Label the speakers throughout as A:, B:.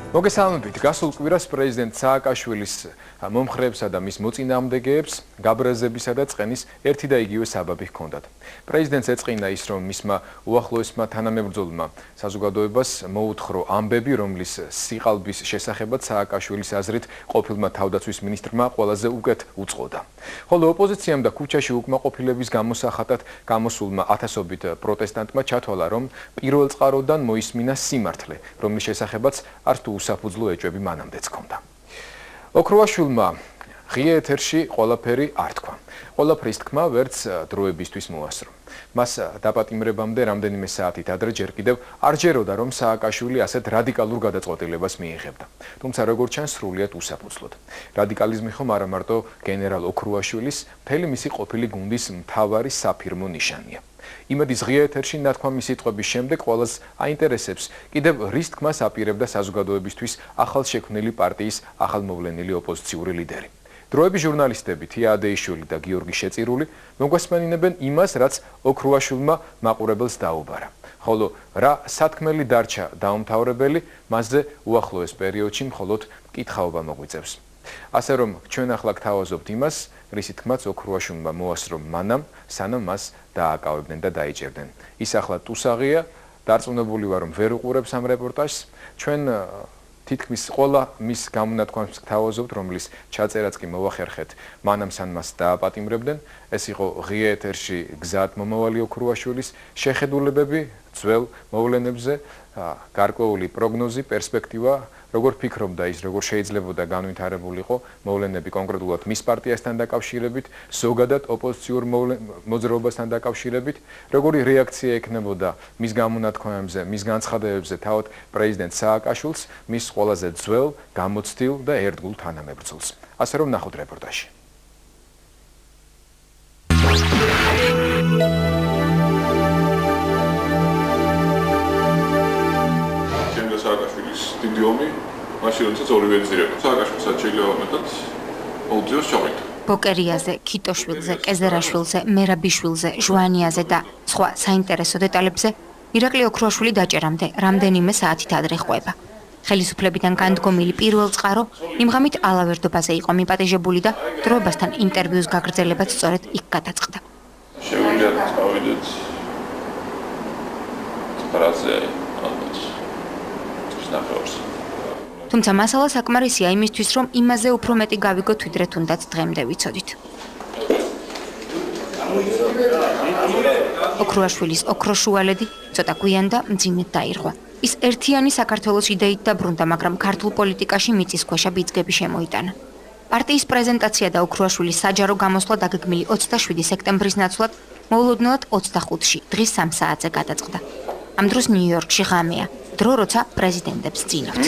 A: მოგესალმებით. გასულ კვირას პრეზიდენტ სააკაშვილის მომხრეებსა და მის მოწინააღმდეგეებს გაბრაზებისა და წყენის ერთი და იგივე საბაბი ჰქონდათ. პრეზიდენტს ეწყინა ის, რომ მისმა უახლოესმა თანამებრძოლმა საზოგადოებას მოუთხრო ამბები, რომლის სიყალბის შესახებაც სააკაშვილის აზრით ყოფილმა თავდაცვის მინისტრმა ყველაზე უკეთ უწყოდა. ხოლო ოპოზიციამ და ქუჩაში უკმაყოფილების გამოსახატად გამოსულმა ათასობით პროტესტანტმა ჩათვალა, რომ პირველ წყაროდან მოისმინა სიმართლე, რომლის შესახებაც არც თუ უსაფუძვლო ეჭვები მანამდეც ჰქონდა. ოქროაშვილმა ღია ეთერში ყველაფერი არ თქვა. ყველაფრის თქმა ვერც დროებისთვის მოასწრო. მას დაპატიმრებამდე რამდენიმე საათით ადრე ჯერ კიდევ არ ჯეროდა, რომ სააკაშვილი ასეთ რადიკალურ გადაწყვეტილებას მიიღებდა. თუმცა როგორც ჩანს, სრულიად უსაფუძვლოდ. რადიკალიზმი ხომ არა მარტო გენერალ ოქროაშვილის, მთელი მისი ყოფილი გუნდის მთავარი საფირმო ნიშანია. იმედის ღია ეთერში ნათქვამი სიტყვების შემდეგ ყველას აინტერესებს კიდევ რის თქმას აპირებდა საზოგადოებისთვის ახალშექმნილი პარტიის ახალმოვლენილი ოპოზიციური ლიდერი. დროების ჟურნალისტები თია ადეიშვილი და გიორგი შეწირული მოგვასმენინებენ იმას, რაც ოქროაშვილმა მაყურებელს დაუბარა. ხოლო რა სათქმელი დარჩა დაუმთავრებელი, მასზე უახლოეს პერიოდში მხოლოდ მკითხაობა მოგვიწევს. ასე რომ ჩვენ ახლა გთავაზობთ იმას, რისი თქმაც ოქროაშვილმა მოასწრო მანამ, სანამ მას დააკავებდნენ და დაიჭერდნენ. ის ახლა ტუსაღია, დარწმუნებული ვარ, რომ ვერ უყურებს ამ რეპორტაჟს. ჩვენ თითქმის ყველა მის გამონათქვამს გთავაზობთ, რომლის ჩაწერაც კი მოვახერხეთ მანამ, სანამ მას დააპატიმრებდნენ. ეს იყო ღია ეთერში გზად მომავალი ოქროაშვილის შეხედულებები ძველ მოვლენებზე, გარკვეული პროგნოზი, პერსპექტივა, როგორ ფიქრობდა ის, როგორ შეიძლებოდა განვითარებულიყო მოვლენები კონკრეტულად მის პარტიასთან დაკავშირებით, ზოგადად ოპოზიციურ მოძრაობასთან დაკავშირებით, როგორი რეაქცია ექნებოდა მის გამონათქვამებზე, მის განცხადებებზე თავად პრეზიდენტ სააკაშვილს, მის ყველაზე ძველ, გამოცდილ და ერთგულ თანამებრძოლს. ასე რომ ნახოთ რეპორტაჟი.
B: დიდი ომი, მაშინ როდესაც ორივე ეძირება. სააკაშვილსაც შეიძლება მეტად აუძიოს ჩავიდა.
C: ბოკერიაზე, ქიტოშვილზე, კეზერაშვილზე, მერაბიშვილზე, ჟვანიაზე და სხვა საინტერესო დეტალებზე ირაკლი ოქროაშვილი დაჭერამდე რამდენიმე საათით ადრე ყვება. ხელისუფლებიდან განდგომილი პირველ წყარო იმ ღამით ალავერდობაზე იყო მიპატიჟებული და დროებასთან ინტერვიუს გაგრძელებაც სწორედ იქ გადაწყდა.
B: შევიდეთ, წავიდეთ. სპარაზე
C: თუმცა მასალა საკმარისია იმისთვის, რომ იმაზე უფრო მეტი გავიგოთ, ვიდრე თუნდაც დღემდე ვიცოდით. ოქროაშვილის ოქროშუალედი ცოტა გვიან და მძიმედ დაირღვა. ის ერთიანი საქართველოს იდეით დაბრუნდა, მაგრამ ქართულ პოლიტიკაში მიწისქვეშა ბიძგები შემოიტანა. პარტიის პრეზენტაცია და ოქროაშვილის საჯარო გამოსვლა დაგეგმილი 27 სექტემბრის ნაცვლად მოულოდნელად 25-ში დღის 3 საათზე გადაწყდა. ამ დროს ნიუ-იორკში ღამეა. დრო როცა პრეზიდენტებს წინავთ.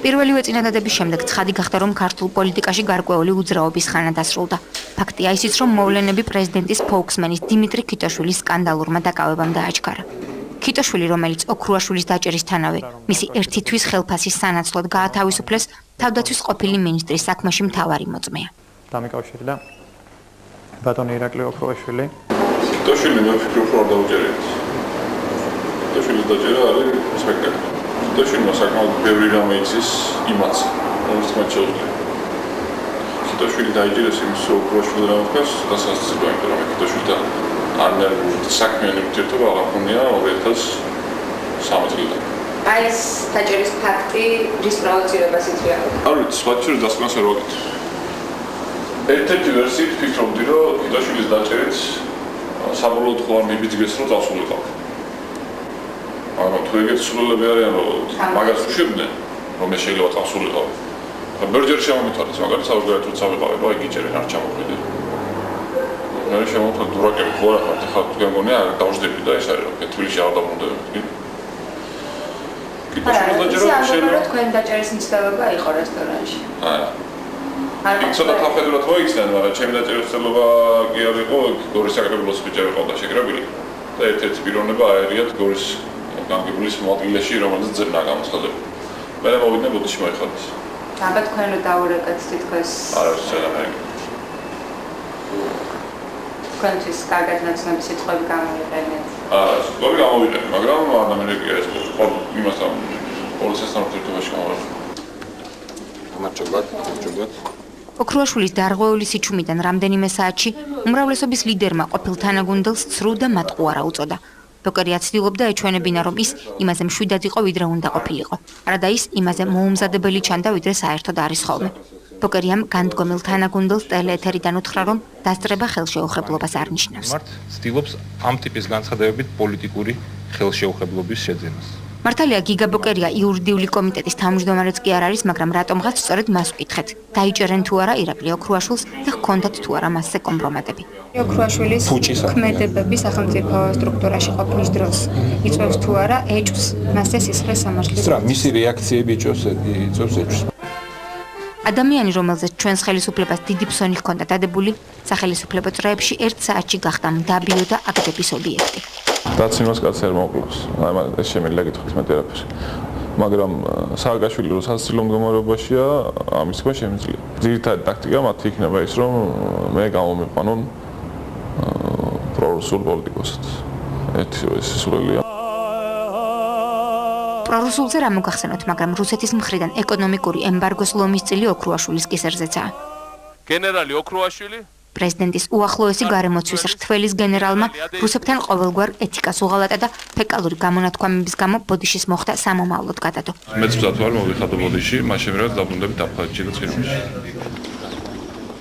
C: პირველივე წინადადების შემდეგ ცხადი გახდა, რომ ქართულ პოლიტიკაში გარკვეული უძრაობის ხანა დასრულდა. ფაქტია ისიც, რომ მოვლენები პრეზიდენტის სპოუქსმენის დიმიტრი ქიტოშვილის სკანდალურმა დაკავებამ დააჩქარა. ქიტოშვილი, რომელიც ოქროაშვილის დაჭერისთანავე მისი ერთი თვის ხელფასის სანაცვლოდ გაათავისუფლეს, თავდაცვის ყოფილი მინისტრის საქმეში მთავარი მოწმეა.
D: დამიკავშირდა ბატონი ირაკლი ოქროაშვილი.
B: ქიტოშვილი მე ვფიქრობ, რომ არ დაუჭერეთ. ქიტოშვილის დაჭერა არის სპექტაკლი. ქიტოშვილმა საკმაოდ ბევრი რამე იცის იმაც, რომელიც მათ შეუძლია. ქიტოშვილი დაიჭირეს იმის ოქროაშვილი რამეთქას, დასასწრება, იმიტომ რომ ქიტოშვილთან საქმიანი ურთიერთობა აღარ ჰქონია 2013 წლიდან.
E: აი ეს დაჭერის ფაქტი რის პროვოცირებას იწვია?
B: არ ვიცი, სხვა შეიძლება დასკვნას არ ვაკეთებ. ერთ-ერთი ვერსიით ფიქრობდი, რომ ქიტოშვილის დაჭერით საბოლოოდ ხო არ მიბიძგეს, რომ წავსულიყო. მაგრამ თუ ეგეთი სრულები არიან, რომ მაგას უშვებდნენ, რომ ეს შეიძლება წავსულიყო. ბევრჯერ შემომითვალეს, მაგალითად საუბარად როცა ვიყავება, იგი ჭერენ არ ჩამოყრიდი. მე შემოვთვალე დურაკები ხო არა ხართ, ხა გეგონია დავждები და ეს არის რომ თბილისში არ დაბრუნდები.
E: ქიტოშვილის დაჭერა შეიძლება თქვენ დაჭერის მცდელობა იყო რესტორანში.
B: ცოტა თავხედურად მოიქცნენ, მაგრამ ჩემი დაჭერისწელობა კი არ იყო, გორის საკრებულოს ბიჭები ყავდა შეკრებილი და ერთ-ერთი პიროვნება აერიათ გორის გამგებლის მოადგილეში, რომელზეც ძებნა გამოცხადებული. მე მოვიდნენ ბოდიში მოიხადეს.
E: აბა თქვენ რო დაურეკეთ თითქოს
B: არ არის ზედამერი.
E: თქვენთვის კარგად ნაცნობი სიტყვები გამოიყენეთ.
B: სკოლი გამოვიყენე, მაგრამ ადამიანები ეს იმასთან პოლიციასთან ურთიერთობაში გამოვიყენე. გამარჯობათ.
C: ოქრუაშვილის დარღვეული სიჩუმიდან რამდენიმე საათში უმრავლესობის ლიდერმა ყოფილ თანაგუნდელს ცრუ და მატყუარა უწოდა. ბოკერია ცდილობდა ეჩვენებინა, რომ ის იმაზე მშვიდად იყო, ვიდრე უნდა ყოფილიყო. არადა ის იმაზე მოუმზადებელი ჩანდა, ვიდრე საერთოდ არის ხოლმე. ბოკერიამ განდგომილ თანაგუნდელს ტელეეთერიდან უთხრა, რომ დასწრება ხელშეუხებლობას არ ნიშნავს.
F: ცდილობს ამ ტიპის განცხადებებით პოლიტიკური ხელშეუხებლობის შეძენას.
C: მართალია გიგა ბოკერია იურიდიული კომიტეტის თავმჯდომარეც კი არ არის, მაგრამ რატომღაც სწორედ მას ვკითხეთ. დაიჭერენ თუ არა ირაკლი ოქრუაშვილს და ჰქონდათ თუ არა მასზე კომპრომატები.
G: ოქრუაშვილის ქმედებები სახელმწიფო სტრუქტურაში ყოფნის დროს იწვევს თუ არა ეჭვს მასზე სისხლის სამართლის.
F: მისი რეაქციები იწვევს ეჭვს.
C: ადამიანი, რომელზეც ჩვენს ხელისუფლებას დიდი ფსონი ჰქონდა დადებული, სახელისუფლებო წრეებში 1 საათში გახდა მდაბიო და აგდების ობიექტი.
B: დაცინვას კაცი არ მოკლავს. ეს შემიძლია გითხრათ მეტი არაფერი. მაგრამ სააკაშვილი რო სასაცილო მდგომარეობაშია, ამის თქვა შემიძლია. ძირითადი ტაქტიკა მათი იქნება ის, რომ მე გამომიყვანონ პრორუსულ პოლიტიკოსად. ეს სულელია.
C: პრორუსულზე რა მოგახსენოთ, მაგრამ რუსეთის მხრიდან ეკონომიკური ემბარგოს ლომის წილი ოქრუაშვილის კისერზეცაა.
H: გენერალი ოქრუაშვილი
C: პრეზიდენტის უახლოესი გარემოცვის რთველის გენერალმა რუსებთან ყოველგვარ ეთიკას უღალატა და ფეკალური გამონათქვამების გამო ბოდიშის მოხდა სამომავლოდ გადადო.
B: მეც ვთქვათ ვარ მოვიხადო ბოდიში, მას შემიძლია დაბრუნდებით აფხაზეთში და ცხინვალში.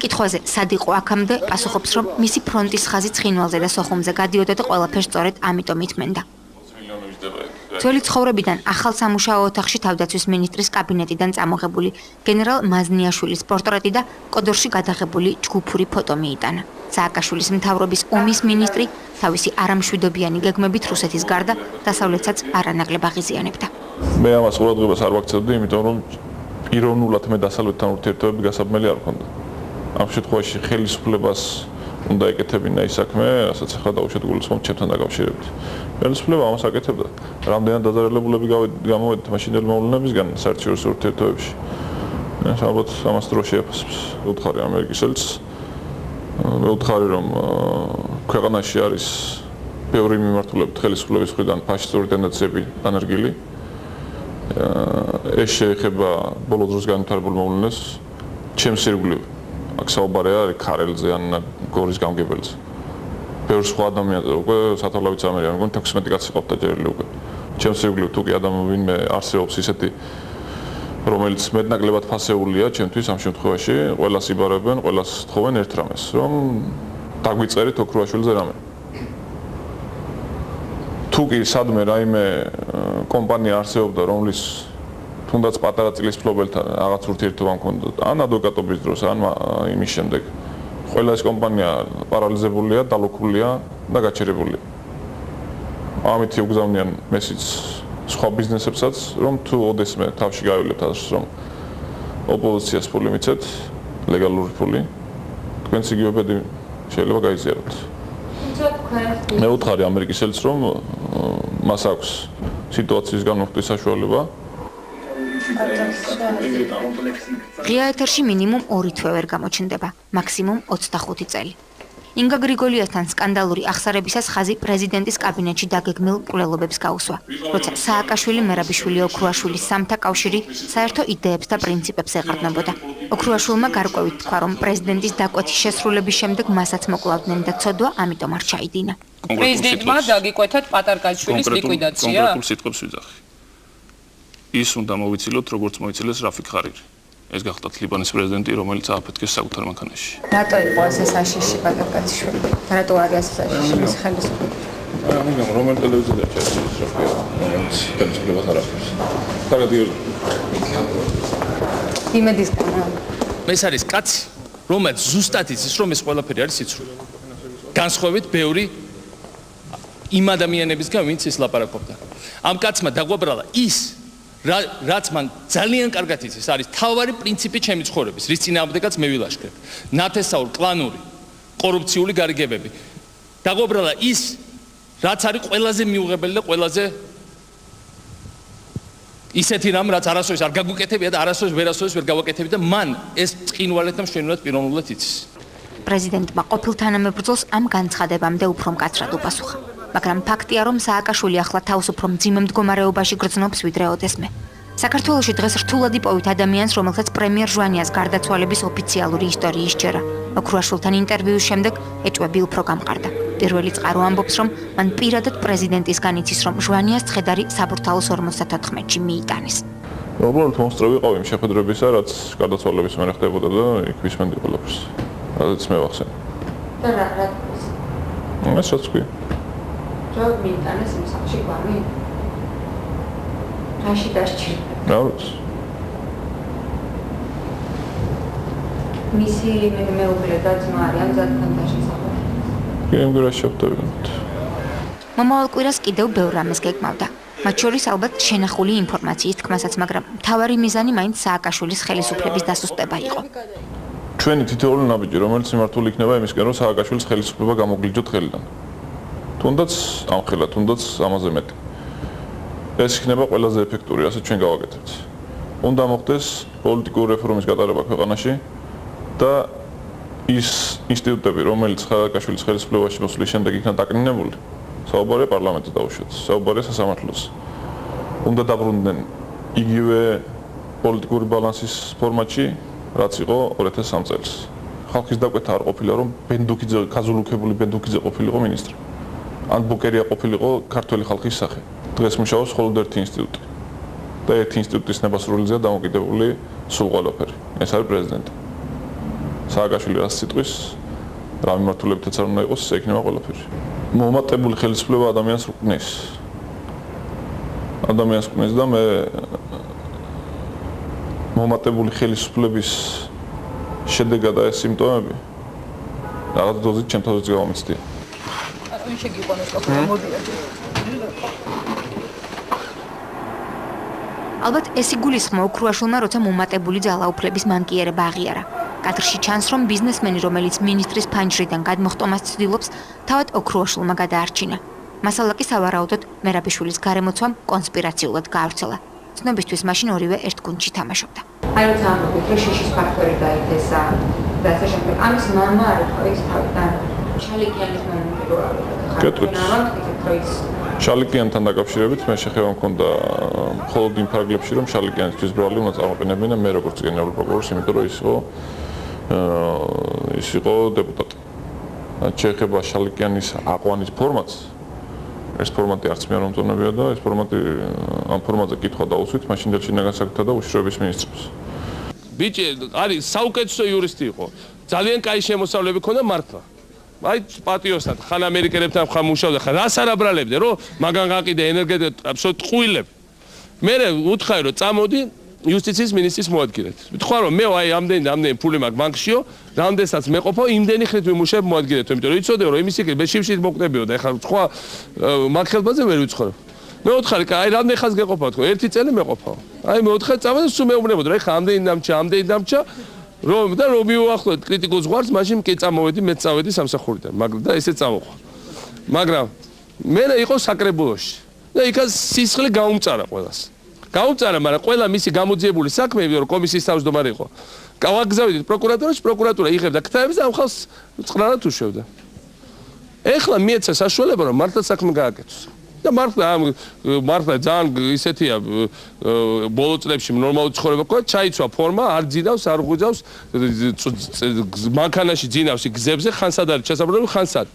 C: კითხვაზე სად იყო აქამდე პასუხობს, რომ მისი ფრონტის ხაზი ცხინვალზე და სოხუმზე გადიოდა და ყველაფერს სწორედ ამიტომ ითმენდა. ძველი ცხოვრებიდან ახალ სამუშაო ოთახში თავდაცვის მინისტრის კაბინეტიდან წამოღებული გენერალ მაზნიაშვილის პორტრეტი და კოდორში გადაღებული ჯგუფური ფოტო მიიტანა. სააკაშვილის მთავრობის ომის მინისტრი თავისი არამშვიდობიანი გეგმებით რუსეთის გარდა დასავლეთსაც არანაკლებ აღიზიანებდა.
B: მე ამას ყურადღებას არ ვაქცევდი, იმიტომ რომ პიროვნულად მე დასავლეთთან ურთიერთობები გასაბმელი არ მქონდა. ამ შემთხვევაში ხელისუფლებას უნდა ეკეთებინა ის საქმე, რასაც ახლა დაუშვათ გულისხმობ ჩემთან დაკავშირებით. ხელისუფლება ამას აკეთებდა. რამდენად დაზარალებულები გამოვედით მაშინდელი მოვლენებისგან საერთაშორისო ურთიერთობებში. ეს ალბათ ამას დრო შეაფასებს. უთხარი ამერიკის ელჩს. მე ვუთხარი, რომ ქვეყანაში არის ბევრი მიმართულებით ხელისუფლების მხრიდან ფაშისტური ტენდენციები დანერგილი. ეს შეეხება ბოლო დროს განვითარებულ მოვლენებს, ჩემს ირგვლივ. აქ საუბარი არის ქარელზე ან გორის გამგებელზე. ბევრ სხვა ადამიანზე უკვე სათავლავით ამერიან, მგონი 16 კაცი ყოფდა ჯერილი უკვე. ჩემს ირგვლივ თუ კი ადამიანები არსებობს ისეთი, რომელიც მეტნაკლებად ფასეულია ჩემთვის ამ შემთხვევაში, ყველას იბარებენ, ყველას თხოვენ ერთ რამეს, რომ დაგვიწერით ოქრუაშვილზე რამე. თუ კი სადმე რაიმე კომპანია არსებობდა, რომლის თუნდაც პატარა წილის ფლობელთან რაღაც ურთიერთობა მქონდა, ან ადვოკატობის დროს, ან იმის შემდეგ. ყველა ეს კომპანია პარალიზებულია, დალოქულია და გაჩერებულია. ამით უგზავნიან მესიც სხვა ბიზნესებსაც, რომ თუ ოდესმე თავში გავილებთ აზრს, რომ ოპოზიციას ფული მიცეთ, ლეგალური ფული, თქვენც იგივე შეიძლება გაიზიაროთ. მე ვუთხარი ამერიკის ელჩს, რომ მას აქვს სიტუაციის განმოხტვის საშუალება.
C: ღია ეთერში მინიმუმ 2 თვე ვერ გამოჩნდება, მაქსიმუმ 25 წელი. ინგა გრიგოლიასთან სკანდალური აღსარებისას ხაზი პრეზიდენტის კაბინეტში დაგეგმილ მკვლელობებს გაუსვა. როცა სააკაშვილი, მერაბიშვილი, ოქრუაშვილის სამთა კავშირი საერთო იდეებს და პრინციპებს ეყრდნობოდა. ოქრუაშვილმა გარკვევით თქვა, რომ პრეზიდენტის დაკვეთის შესრულების შემდეგ მასაც მოკლავდნენ და ცოდვა ამიტომ არ ჩაიდინა.
I: პრეზიდენტმა დაგიკვეთათ პატარკაშვილის ლიკვიდაცია?
B: კონკრეტულ სიტყვებს ვიძახი. ის უნდა მოვიცილოთ, როგორც მოიცილეს რაფიკ ხარირი. ეს გახდათ ლიბანის პრეზიდენტი, რომელიც ააფეთქეს საკუთარ მანქანაში.
G: რატო იყო ასე საშიში პატარკაშვილი? რატო არის ასე საშიში მის ხელისუფლება?
B: მაგრამ რომელი ტელევიზია ჩაწერეს რაფიკი, რომელიც ხელისუფლებას არ ახლავს. კარგად იგივე.
G: იმედის განა.
I: ეს არის კაცი, რომელიც ზუსტად იცის, რომ ეს ყველაფერი არის სიცრუე. განსხვავებით ბევრი იმ ადამიანებისგან, ვინც ის ლაპარაკობდა. ამ კაცმა დაგვაბრალა ის რაც მან ძალიან კარგად იცის, არის თავარი პრინციპი ჩემი ცხოვრების, რის წინააღმდეგაც მე ვილაშქრებ. ნათესაური, კლანური, კორუფციული გარიგებები. დაგვაბრალა ის, რაც არის ყველაზე მიუღებელი და ყველაზე ისეთი რამ, რაც არასოდეს არ გაგვიკეთებია და არასოდეს ვერ გავაკეთებია და მან ეს წინვალეთ და მშვენივრად პიროვნულად იცის.
C: პრეზიდენტმა ყოფილ თანამებრძოლს ამ განცხადებამდე უფრო მკაცრად უპასუხა. მაგრამ ფაქტია, რომ სააკაშვილი ახლა თავს უფრო მძიმე მდგომარეობაში გრძნობს ვიდრე ოდესმე. საქართველოში დღეს რთულად იპოვით ადამიანს, რომელსაც პრემიერ ჟვანიას გარდაცვალების ოფიციალური ისტორიის სჯერა. ოქრუაშვილთან ინტერვიუს შემდეგ ეჭვები უფრო გამყარდა. პირველი წყარო ამბობს, რომ მან პირადად პრეზიდენტისგან იცის, რომ ჟვანიას ცხედარი საბურთალოს 54-ში მიიტანეს.
B: უბრალოდ მონსტრები ყავი იმ შეხვედრებისა, რაც გარდაცვალების მერე ხდებოდა და იქ ვისმენდი ყველაფერს. რაც მე ვახსენე.
E: და რა
B: ეს რაც კი.
E: რა მიიტანეს იმ სახში გვამი? რაში დასჭირდა?
B: რა
E: მისი მეუღლე და ძმა არიან ძალიან დასახელებული.
B: კი, იმგვარად შევხვდებით.
C: მომავალ კვირას კიდევ ბევრ რამეს გეკმავდა. მათ შორის ალბათ შენახული ინფორმაციის თქმასაც, მაგრამ მთავარი მიზანი მაინც სააკაშვილის ხელისუფლების დასუსტება იყო.
B: ჩვენი თითოეული ნაბიჯი, რომელიც მიმართული იქნება იმისკენ, რომ სააკაშვილის ხელისუფლება გამოგლიჯოთ ხელიდან. თუნდაც ამ ხელა, თუნდაც ამაზე მეტი. ეს იქნება ყველაზე ეფექტური, ასე ჩვენ გავაკეთებთ. უნდა მოხდეს პოლიტიკური რეფორმის გატარება ქვეყანაში და ის ინსტიტუტები, რომელიც სააკაშვილის ხელისუფლებაში მოსვლის შემდეგ იქნა დაკნინებული, საუბარია პარლამენტზე დაუშვათ, საუბარია სასამართლოს. უნდა დაბრუნდნენ იგივე პოლიტიკური ბალანსის ფორმატში, რაც იყო 2003 წელს. ხალხის დაკვეთა არ ყოფილა, რომ ბენდუქიძე, ქაზულუქებული ბენდუქიძე ყოფილიყო მინისტრი. ან ბუკერია ყოფილიყო ქართველი ხალხის სახე. დღეს მუშაობს მხოლოდ ერთი ინსტიტუტი. და ერთი ინსტიტუტის ნებასრულიზეა დამოკიდებული სულ ყველაფერი. ეს არის პრეზიდენტი. სააკაშვილი რას სიტყვის, რა მიმართულებითაც არ უნდა იყოს, იქნება ყველაფერი. მომატებული ხელისუფლება ადამიანს რკნის. ადამიანს რკნის და მე მომატებული ხელისუფლების შედეგად ეს სიმპტომები რაღაც დოზით ჩემ თავზე გამომიცდია.
J: ვინ შეგიყვანოს კაფე მოდია.
C: ალბათ ეს იგულისხმო ოქრუაშვილმა, როცა მომატებული ძალაუფლების მანკიერება აღიარა. კადრში ჩანს, რომ ბიზნესმენი, რომელიც მინისტრის ფანჯრიდან გადმოხტომას ცდილობს, თავად ოქრუაშვილმა გადაარჩინა. მასალა კი სავარაუდოდ მერაბიშვილის გარემოცვამ კონსპირაციულად გაავრცელა. ცნობისთვის მაშინ ორივე ერთ გუნდში თამაშობდა.
E: აი როცა ამბობთ, რომ შიშის ფაქტორი გაითესა და ასე შემდეგ. ამის მამა არ იყო ის თავიდან შალიკიანის მომენტი რო არის.
B: შალიკიანთან დაკავშირებით მე შეხება მქონდა მხოლოდ იმ ფარგლებში, რომ შალიკიანისთვის ბრალი უნდა წამოყენებინა მე როგორც გენერალური პროკურორი, იმიტომ რომ ის იყო დეპუტატი. შეხება შალიკიანის აყვანის ფორმატს. ეს ფორმატი არც მე არ მომწონებია და ეს ფორმატი ამ ფორმატზე კითხვა დაუსვით მაშინ შინაგანსაკუთრებათა და უშიშროების მინისტრებს.
H: ბიჭი არის საუკეთესო იურისტი იყო. ძალიან კაი შემოსავლები ჰქონდა მართლა. აი პატიოსთან ხან ამერიკელებთან ხან მუშაობდა ხან რას არ აბრალებდე რომ მაგან გაყიდე ენერგეტიკა აბსოლუტ ყვილებ. მე უთხარი რომ წამოდი იუსტიციის მინისტრის მოადგილედ. ვთქვა რომ მე აი ამდენი ფული მაქვს ბანკშიო, რამდენსაც მეყოფო, იმდენი ხნით ვიმუშავებ მოადგილედ, იმიტომ რომ იცოდე რომ იმის იქ მე შიმშით მოკდებიო და ეხლა თქვა მაგ ხელბაზე ვერ ვიცხოვრო. მე უთხარი აი რამდენი ხანს გეყოფა თქო, ერთი წელი მეყოფო. აი მე უთხარი წამოდი სულ მეუბნებოდი რომ ეხლა ამდენი დამჭა რომ და რომ მივუახლოთ კრიტიკულ ზღვარს, მაშინ კი წამოვედი, მეც წავედი სამსახურიდან, მაგრამ და ესე წამოხვა. მაგრამ მე იყო საკრებულოში და იქაც სისხლი გაუმწარა ყველას. გაუმწარა, მაგრამ ყველა მისი გამოძიებული საქმე, იმიტომ რომ კომისიის თავმჯდომარე იყო. გავაგზავნით პროკურატურაში, პროკურატურა იღებდა ქთაებს და ამ ხალხს წყნარად უშვებდა. ეხლა მიეცა საშუალება, რომ მართლა საქმე გააკეთოს. და მართლა ძალიან ისეთია ბოლო წლებში ნორმალური ცხოვრება ყო, ჩაიცვა ფორმა, არ ძინავს, არ ღვიძავს, მანქანაში ძინავს გზებზე, ხანსად არის ჩასაბრუნებელი, ხანსად.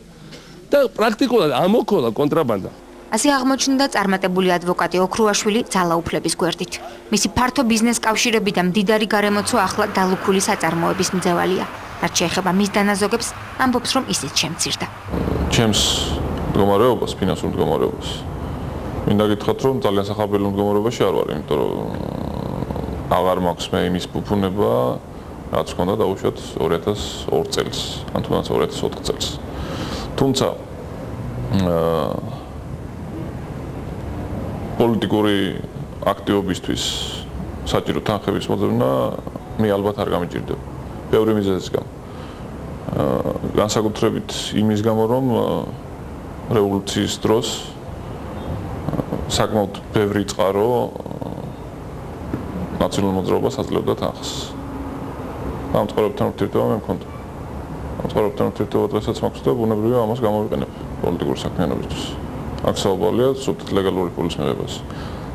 H: და პრაქტიკულად ამოქოლა კონტრაბანდა.
C: ასე აღმოჩნდა წარმატებული ადვოკატი ოქრუაშვილი ძალაუფლების გვერდით. მისი ფართო ბიზნეს კავშირები და მდიდარი გარემოცვა ახლა დალუქული საწარმოების მძევალია. რაც შეეხება მის დანაზოგებს, ამბობს, რომ ისიც შემცირდა.
B: ჩემს მდგომარეობას, ფინანსურ მდგომარეობას. მინდა გითხრათ, რომ ძალიან სახაბელო მდგომარეობაში არ ვარ, იმიტომ რომ აღარ მაქვს მე იმის ფუფუნება, რაც მქონდა დაუშვათ 2002 წელს, ან თუნდაც 2004 წელს. თუმცა პოლიტიკური აქტივობისთვის საჭირო თანხების მოძებნა მე ალბათ არ გამიჭირდება. ბევრი მიზეზის გამო. განსაკუთრებით იმის გამო, რომ რევოლუციის დროს საკმაოდ ბევრი წყარო ნაციონალურ მოძრაობას აძლევდა თანხს. ამ წყაროებთან ურთიერთობა მე მქონდა. ამ წყაროებთან ურთიერთობა დღესაც მაქვს და ბუნებრივია ამას გამოვიყენებ პოლიტიკური საქმიანობისთვის. აქ საუბარია სრულად ლეგალური ფულის მიღებას.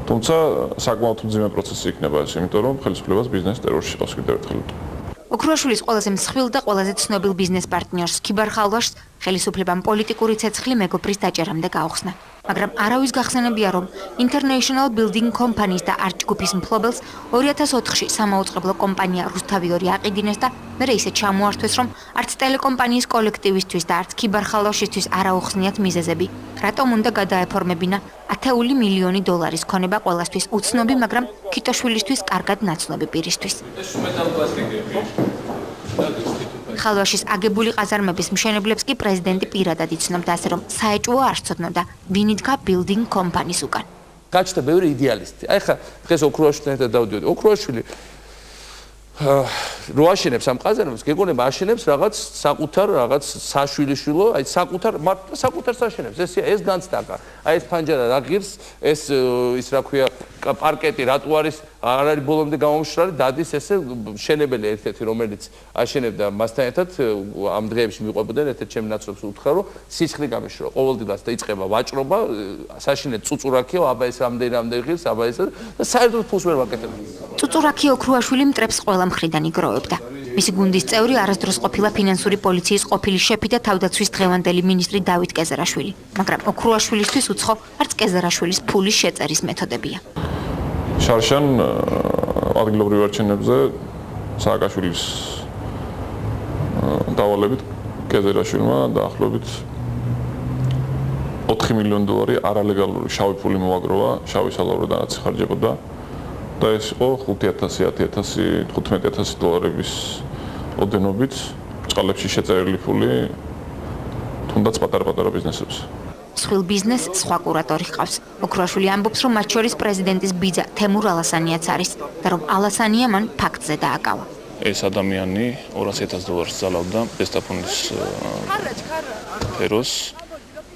B: თუმცა საკმაოდ მძიმე პროცესი იქნება ეს, იმიტომ რომ ხელისუფლებას ბიზნეს ტერორში ყავს კიდევ ერთხელ.
C: ოქრუაშვილის ყველაზე მსხვილ და ყველაზე ცნობილ ბიზნეს პარტნიორს ქიბარ ხალვაშს ხელისუფლებამ პოლიტიკური ცეცხლი მეგობრის დაჭერამდე გაუხსნა. მაგრამ არავის გახსენებია, რომ International Building Company-ს და არჩგუფის მფლობელს 2004-ში სამაუწყებლო კომპანია რუსთავიორი აყიდინეს და მერე ისე ჩამოართვეს, რომ არც ტელეკომპანიის კოლექტივისთვის და არც ქიბარ ხალვაშისთვის არ აუხსნიათ მიზეზები, რატომ უნდა გადაეფორმებინა 10 მილიონი დოლარის ქონება ყველასთვის უცნობი, მაგრამ ქიტოშვილისთვის კარგად ნაცნობი პირისთვის. ხალვაშის აგებული ყაზარმების მშენებლებს კი პრეზიდენტი პირადად იცნობდა, ასე რომ საეჭვო არ სცოდნოდა, ვინ იდგა Building Company-ს უკან.
I: გაჩნდა ბევრი იდეალისტი. აი ხა დღეს ოქრუაშვილთან ერთად დავდივართ. ოქრუაშვილი რო აშენებს ამ ყაზარმებს, გეგონება აშენებს რაღაც საკუთარ რაღაც საშვილიშვილო, აი საკუთარს აშენებს. ეს განცდაკა. აი ეს ფანჯარა რა ღირს, ეს ის რა ქვია, პარკეტი რატო არის არ არის ბოლომდე გამომშრალი, დადის ესე შენებელი ერთ-ერთი, რომელიც აშენებდა მასთან ერთად ამ დღეებში მიყვებოდნენ, ერთ-ერთი ჩემი ნაცვლებს უთხრა, რომ სიცხლი გამიშრო, ყოველდღიურად და იწყება ვაჭრობა, საშინე წუწურაქიო, აბა ეს რამდენი ღირს, აბა ეს და საერთოდ ფულს ვერ ვაკეთებთ.
C: წუწურაქი ოქრუაშვილი მტრებს ყველა მხრიდან იგროვებდა. მისი გუნდის წევრი არასდროს ყოფილა ფინანსური პოლიციის ყოფილი შეფი და თავდაცვის დღევანდელი მინისტრი დავით კეზერაშვილი, მაგრამ ოქრუაშვილისთვის უცხო არც კეზერაშვილის ფულის შეწერის მეთოდებია.
B: შარშან ადგილობრივ არჩევნებზე სააკაშვილის დავალებით კეზერაშვილმა დაახლოებით 4 მილიონი დოლარი არალეგალური შავი ფული მოაგროვა, შავი სალავროდანაც ხარჯებოდა და ეს იყო 5,000, 10,000, 15,000 დოლარების ოდენობით წყალებში შეწერილი ფული თუნდაც პატარ-პატარა ბიზნესებს.
C: სხვილ ბიზნესს სხვა კურატორი ჰყავს. ოქრუაშვილი ამბობს, რომ მათ შორის პრეზიდენტის ბიძა თემურ ალასანიაც არის და რომ ალასანია მან ფაქტზე დააკავა.
F: ეს ადამიანი 200,000 დოლარს ძალავდა პესტაფონის ფეროს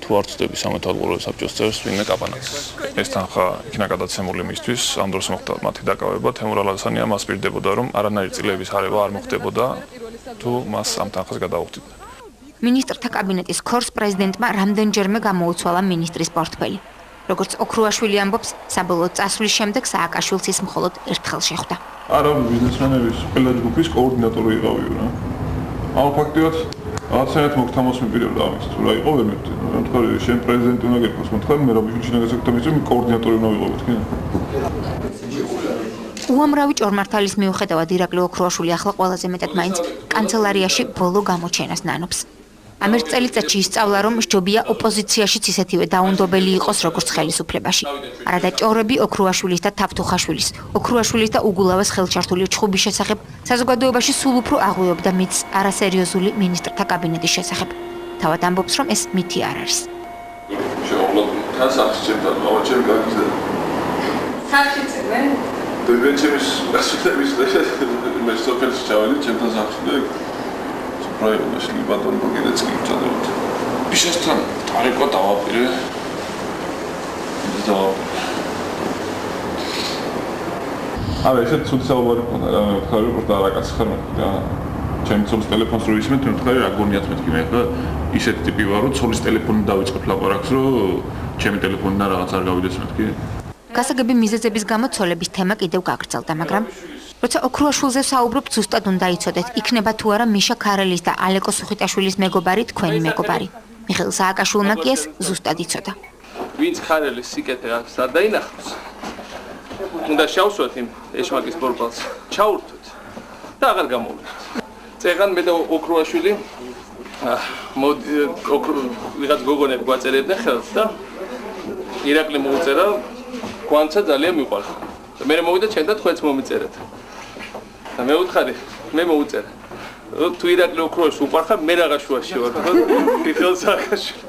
F: თუ არ ვწდები სამეთვალყურო საბჭოს წევრს ვინმე კაპანაკს. ეს თანხა იქნა გადაცემული მისთვის, ამ დროს მოხდა მათი დაკავება, თემურ ალასანია მას პირდებოდა, რომ არანაირი წილების არევა არ მოხდებოდა თუ მას ამ თანხას გადაუხდიდა.
C: მინისტრთა კაბინეტის ქორს პრეზიდენტმა რამდენჯერმე გამოუცვალა მინისტრის პორტფელი. როგორც ოქრუაშვილი ამბობს, საბოლოო წასვლის შემდეგ სააკაშვილს ის მხოლოდ ერთხელ შეხვდა.
B: არა, ბიზნესმენების ყველა ჯგუფის კოორდინატორი იყავიო რა. ამ ფაქტიურად რაღაცნაირად მოგთამოს მიპირებდა ამის, თუ რა იყო ვერ მივხვდი. თქვა შენ პრეზიდენტი უნდა გეკოს, მოთხრა მე რა ბიჭი უნდა გასაკუთრებინა, კოორდინატორი უნდა ვიყო, თქვი. უამრავი
C: ჭორმართალის მიუხედავად ირაკლი ოქრუაშვილი ახლა ყველაზე მეტად მაინც კანცელარიაში ბოლო გამოჩენას ნანობს. ამ ერთ წელიწადში ისწავლა, რომ სჯობია ოპოზიციაშიც ისეთივე დაუნდობელი იყოს, როგორც ხელისუფლებაში. არადა ჭორები ოქრუაშვილის და თავთუხაშვილის, ოქრუაშვილის და უგულავას ხელჩართული ჩხუბის შესახებ საზოგადოებაში სულ უფრო აღვიობდა მითს არასერიოზული მინისტრთა კაბინეტის შესახებ. თავად ამბობს, რომ ეს მითი არ არის.
B: შეუძლოდ თან სახშებთან, ავაჩები გაგიზდა.
J: სახშებენ?
B: დებენჩების გასულების მე სოფელში ჩავედი, ჩემთან სახში და რაიონაში ბატონო კიდეც კი ვწადებთ. ისესთან თარეკვა დავაპირე. არა, ესე ცუდი საუბარი ქონდა რა, მე ვთქარი რომ და რაკაც ხარ და ჩემი ცოლის ტელეფონს რო ისმენთ, მე ვთქარი რა გონიათ მეთქი მე ხა ისეთი ტიპი ვარ, რომ ცოლის ტელეფონი დავიწყებ ლაპარაკს, რომ ჩემი ტელეფონიდან რაღაც არ გავიდეს მეთქი.
C: გასაგები მიზეზების გამო ცოლების თემა კიდევ გაგრძელდა, მაგრამ როცა ოქრუაშვილზე საუბრობ, ზუსტად უნდა იცოდეთ, იქნება თუ არა მიშა ქარელის და ალეკო სუხიტაშვილის მეგობარი, თქვენი მეგობარი. მიხეილ სააკაშვილმა კი ეს ზუსტად იცოდა.
I: ვინც ქარელის სიკეთე აქვს არ დაინახავს. უნდა შევსვათ იმ ეშმაკის ბორბალს, ჩაურთვით და აღარ გამოვიდეთ. წეღან მე და ოქრუაშვილი ვიღაც გოგონები გვაწერებდნენ ხელს და ირაკლი მოუწერა, გვანცა ძალიან მიყვარს. და მე მოვიდა ჩვენ და თქვენც მომიწერეთ. და მე ვუთხარი, მე მოუწერა. თუ ირაკლი ოქრუაშვილს უყვარხარ, მე რაღა შუაში ვარ, ხო? მიხეილ სააკაშვილი.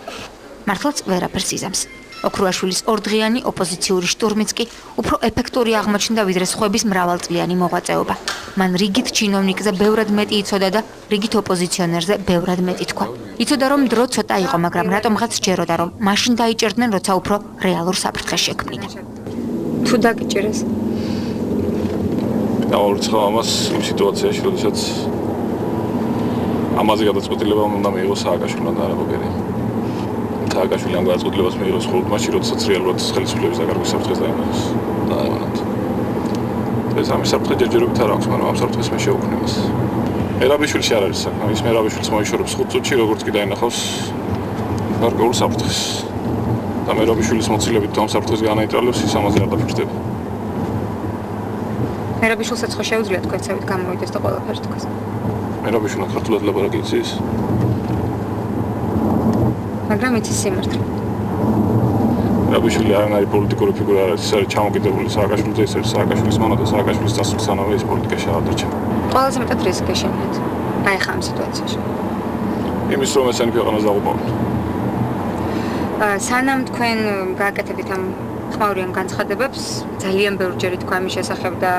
C: მართლაც ვერაფერს იზამს. ოქრუაშვილის ორდღიანი ოპოზიციური შტურმიც კი უფრო ეფექტური აღმოჩნდა ვიდრე სხვების მრავალწლიანი მოღვაწეობა. მან რიგით ჩინოვნიკზე ბევრად მეტი იცოდა და რიგით ოპოზიციონერზე ბევრად მეტი თქვა. იცოდა რომ დრო ცოტა იყო, მაგრამ რატომღაც სჯეროდა რომ მაშინ დაიჭერდნენ, როცა უფრო რეალურ საფრთხეს შექმნიდა.
G: თუ დაგიჭერეს.
F: დავარცხა ამას იმ სიტუაციაში, როდესაც ამაზე გადაწყვეტილება უნდა მიიღოს სააკაშვილმა და არა ბოგერია. სააკაშვილი ამ გადაწყვეტილებას მიიღოს მხოლოდ მაშინ, როდესაც რეალურად ხელისუფლების დაკარგვის საფრთხეს დაემატოს. დაევანათ. ეს ამის საფრთხე ჯერჯერობით არ აქვს, მაგრამ ამ საფრთხეს მე შევქმნი მას. მერაბიშვილში არ არის საქმე, ის მერაბიშვილს მოიშორებს 5 წუთში, როგორც კი დაინახავს გარკვეულ საფრთხეს. და მერაბიშვილის მოცილებით თუ ამ საფრთხეს განაიტრალებს, ის ამაზე არ დაფიქრდება.
G: მერაბიშვილსაც ხო შეუძლია თქვენცებით გამოვიდეს და ყველაფერს თქვას.
F: მერაბიშვილმა ქართულად ლაპარაკი იცის?
G: მაგრამ იცის სიმართლე.
F: მერაბიშვილი არ არის პოლიტიკური ფიგურა, არ არის, ის არის ჩამოკიდებული სააკაშვილზე, ის არის სააკაშვილის მამა და სააკაშვილის დასრულსანავე ის პოლიტიკაში აღდარჩა.
G: ყველაზე მეტად რისკ გეშენიათ. აი ხა ამ სიტუაციაში.
F: იმის რომ ესენი ქვეყანას დაღუპავთ.
G: სანამ თქვენ გააკეთებით ამ ხმაურიან განცხადებებს, ძალიან ბევრჯერ თქვა ამის შესახებ და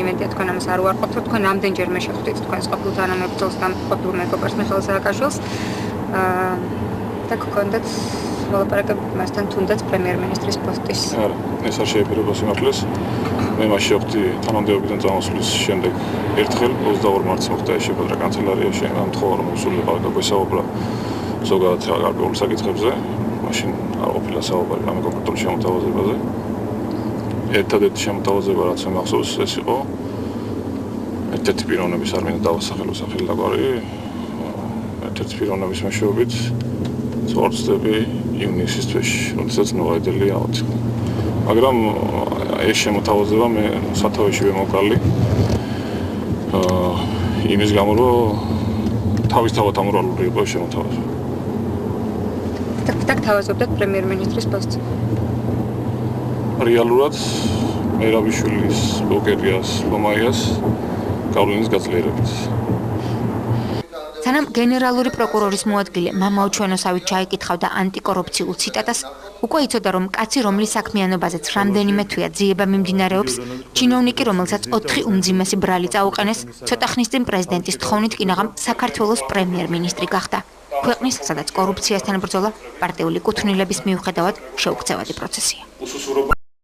G: იმედია თქვენ ამას არ უარყოფთ, თქვენ რამდენჯერმე შეხვდით თქვენს ყოფილ თანამებრძოლს და ყოფილ მეგობარს მიხეილ სააკაშვილს და გქონდათ მოლაპარაკება მასთან თუნდაც პრემიერ-მინისტრის პოსტის.
F: არა, ეს არ შეეფერება სიმართლეს. მე მას შევხვდი თანამდებობიდან წამოსვლის შემდეგ ერთხელ 22 მარტს მოხდა ეს შეხვედრა კანცელარიაში, ამ თხოვა რომ სულიყავ და გვესაუბრა ზოგადად გარკვეულ საკითხებზე. მაშინ არ ყოფილა საუბარი რამე კონკრეტულ შემოთავაზებაზე. ერთადერთი შემოთავაზება რაც მე მახსოვს ეს იყო ერთ-ერთი პიროვნების არ მინდა დავასახელო სახელი დაგვარი ერთ-ერთი პიროვნების მეშვეობით წორწდები ივნისის თვეში, როდესაც ნოაიდელი ავაწყდა. მაგრამ ეს შემოთავაზება მე სათავეში ვემოყალი იმის გამო რომ თავისთავად ამორალური იყო ეს შემოთავაზება.
G: და გთავაზობდათ პრემიერ-მინისტრის პოსტს.
F: რეალურად მერაბიშვილის ბლოგერიას ლომაიას გავლენის გაძლიერებით.
C: სანამ გენერალური პროკურორის მოადგილე მამაო ჩვენოსავით ჩაიკითხავდა ანტიკორუფციულ ციტატას, უკვე იცოდა რომ კაცი, რომლის საქმიანობაზეც რამდენიმე თვეა ძიება მიმდინარეობს, ჩინოვნიკი, რომელსაც 4 უმძიმესი ბრალი წაუყენეს, ცოტა ხნის წინ პრეზიდენტის თხოვნით კინაღამ საქართველოს პრემიერ-მინისტრი გახდა. ქვეყნის, სადაც კორუფციასთან ბრძოლა პარტიული კუთვნილების მიუხედავად შეუქცევადი პროცესია.